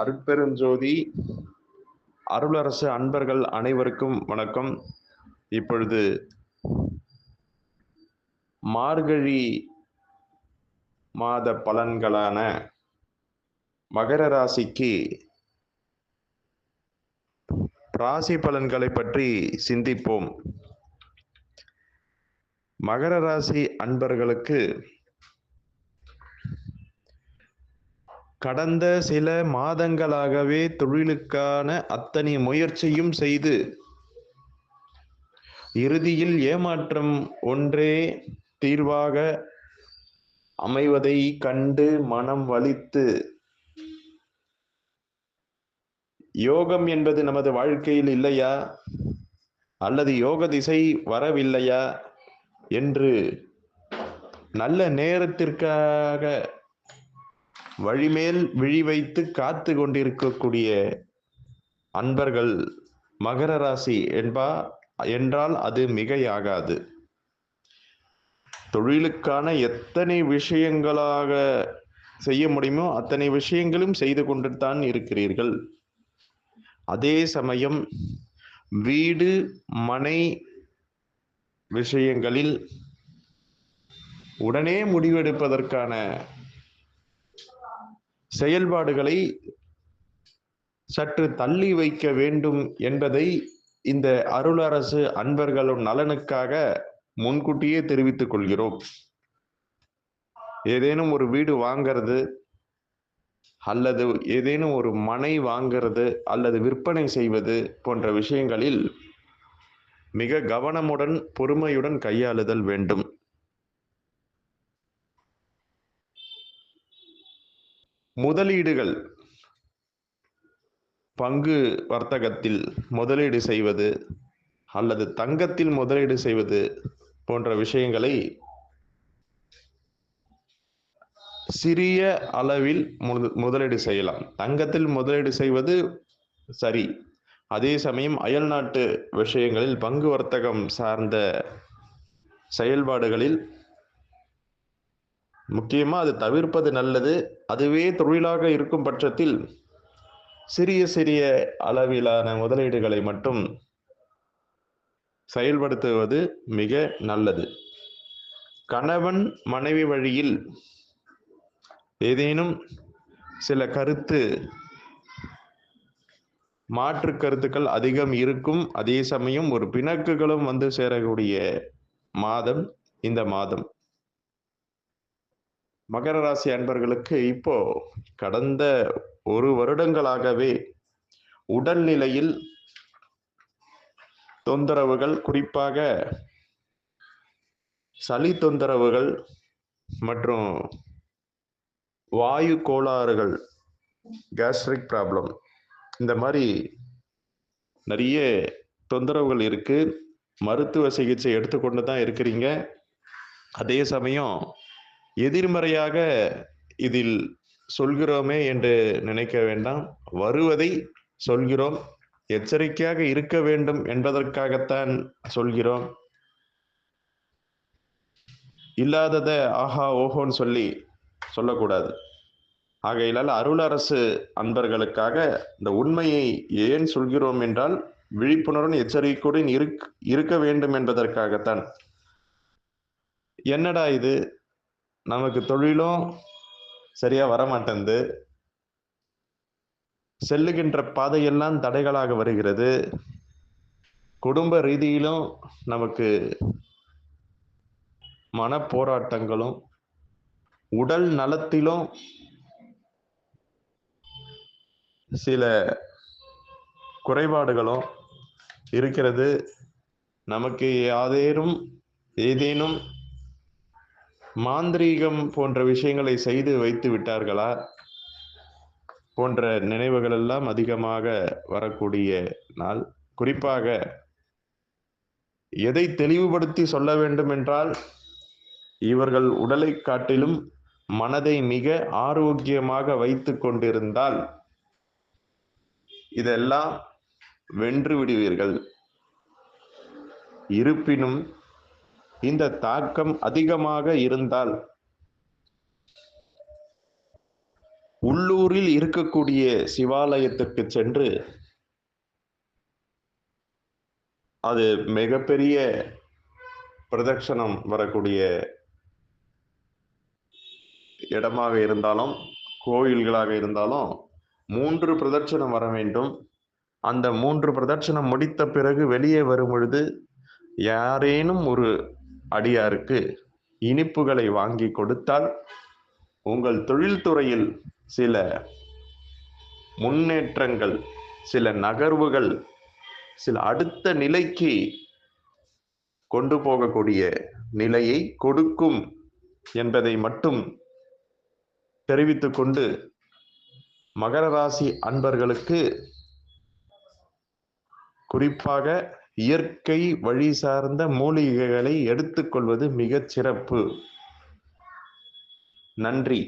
அருட்பெருஞ்சோதி அருளரசு அன்பர்கள் அனைவருக்கும் வணக்கம். இப்பொழுது மார்கழி மாத பலன்களான மகர ராசிக்கு ராசி பலன்களை பற்றி சிந்திப்போம். மகர ராசி அன்பர்களுக்கு கடந்த சில மாதங்களாகவே தொழிலுக்கான அத்தனை முயற்சியும் செய்து இறுதியில் ஏமாற்றம் ஒன்றே தீர்வாக அமைவதை கண்டு மனம் வலித்து, யோகம் என்பது நமது வாழ்க்கையில் இல்லையா அல்லது யோக திசை வரவில்லையா என்று நல்ல நேரத்திற்காக வழிமேல் விழி வைத்து காத்து கொண்டிருக்கக்கூடிய அன்பர்கள் மகர ராசி என்றால் அது மிகையாகாது. தொழிலுக்கான எத்தனை விஷயங்களாக செய்ய முடியுமோ அத்தனை விஷயங்களும் செய்து கொண்டு தான் இருக்கிறீர்கள். அதே சமயம் வீடு மனை விஷயங்களில் உடனே முடிவெடுப்பதற்கான செயல்பாடுகளை சற்று தள்ளி வைக்க வேண்டும் என்பதை இந்த அருளரசு அன்பர்களும் நலனுக்காக முன்கூட்டியே தெரிவித்துக் கொள்கிறோம். ஏதேனும் ஒரு வீடு வாங்கிறது அல்லது ஏதேனும் ஒரு மனை வாங்கிறது அல்லது விற்பனை செய்வது போன்ற விஷயங்களில் மிக கவனமுடன் பொறுமையுடன் கையாளுதல் வேண்டும். முதலீடுகள், பங்கு வர்த்தகத்தில் முதலீடு செய்வது அல்லது தங்கத்தில் முதலீடு செய்வது போன்ற விஷயங்களை சிறிய அளவில் முதலீடு செய்யலாம். தங்கத்தில் முதலீடு செய்வது சரி. அதே சமயம் அயல்நாட்டு விஷயங்களில் பங்கு வர்த்தகம் சார்ந்த செயல்பாடுகளில் முக்கியமா அது தவிர்ப்பது நல்லது. அதுவே தொழிலாக இருக்கும் பட்சத்தில் சிறிய சிறிய அளவிலான முதலீடுகளை மட்டும் செயல்படுத்துவது மிக நல்லது. கணவன் மனைவி வழியில் ஏதேனும் சில மாற்று கருத்துக்கள் அதிகம் இருக்கும். அதே சமயம் ஒரு பிணக்குகளும் வந்து சேரக்கூடிய மாதம் இந்த மாதம். மகர ராசி அன்பர்களுக்கு இப்போ கடந்த 1 வருடங்களாகவே உடல்நிலையில் தொந்தரவுகள், குறிப்பாக சளி தொந்தரவுகள் மற்றும் வாயு கோளாறுகள், கேஸ்ட்ரிக் ப்ராப்ளம், இந்த மாதிரி நிறைய தொந்தரவுகள் இருக்கு. மருத்துவ சிகிச்சை எடுத்துக்கொண்டு தான் இருக்கிறீங்க. அதே சமயம் எதிர்மறையாக இதில் சொல்கிறோமே என்று நினைக்க வேண்டாம். வருவதை சொல்கிறோம். எச்சரிக்கையாக இருக்க வேண்டும் என்பதற்காகத்தான் சொல்கிறோம். இல்லாததை ஆஹா ஓஹோன்னு சொல்லக்கூடாது. ஆகையினால் அருளரசு அன்பர்களுக்காக இந்த உண்மையை ஏன் சொல்கிறோம் என்றால் விழிப்புணர்வுடன் எச்சரிக்கையுடன் இருக்க வேண்டும் என்பதற்காகத்தான். என்னடா இது, நமக்கு தொழிலும் சரியா வரமாட்டேங்குது, செல்லுகின்ற பாதையெல்லாம் தடைகளாக வருகிறது, குடும்ப ரீதியிலும் நமக்கு மன போராட்டங்களும் உடல் நலத்திலும் சில குறைபாடுகளும் இருக்கிறது. நமக்கு ஏதேனும் மாந்திரீகம் போன்ற விஷயங்களை செய்து வைத்து விட்டார்களா போன்ற நினைவுகள் எல்லாம் அதிகமாக வரக்கூடிய நாள். குறிப்பாக எதை தெளிவுபடுத்தி சொல்ல வேண்டும் என்றால், இவர்கள் உடலை காட்டிலும் மனதை மிக ஆரோக்கியமாக வைத்து கொண்டிருந்தால் இதெல்லாம் வென்று விடுவீர்கள். இருப்பினும் இந்த தாக்கம் அதிகமாக இருந்தால் உள்ளூரில் இருக்கக்கூடிய சிவாலயத்திற்கு சென்று அது மிகப்பெரிய பிரதட்சணம் வரக்கூடிய இடமாக இருந்தாலும், கோயில்களாக இருந்தாலும் 3 பிரதட்சணம் வர வேண்டும். அந்த 3 பிரதட்சணம் முடித்த பிறகு வெளியே வரும் பொழுது, யாரேனும் ஒரு அடியாருக்கு இனிப்புகளை வாங்கி கொடுத்தால், உங்கள் தொழில்துறையில் சில முன்னேற்றங்கள், சில நகர்வுகள், சில அடுத்த நிலைக்கு கொண்டு போகக்கூடிய நிலையை கொடுக்கும் என்பதை மட்டும் தெரிவித்துக் கொண்டு, மகர ராசி அன்பர்களுக்கு குறிப்பாக இயற்கை வழி சார்ந்த மூலிகைகளை எடுத்துக்கொள்வது மிகச் சிறப்பு. நன்றி.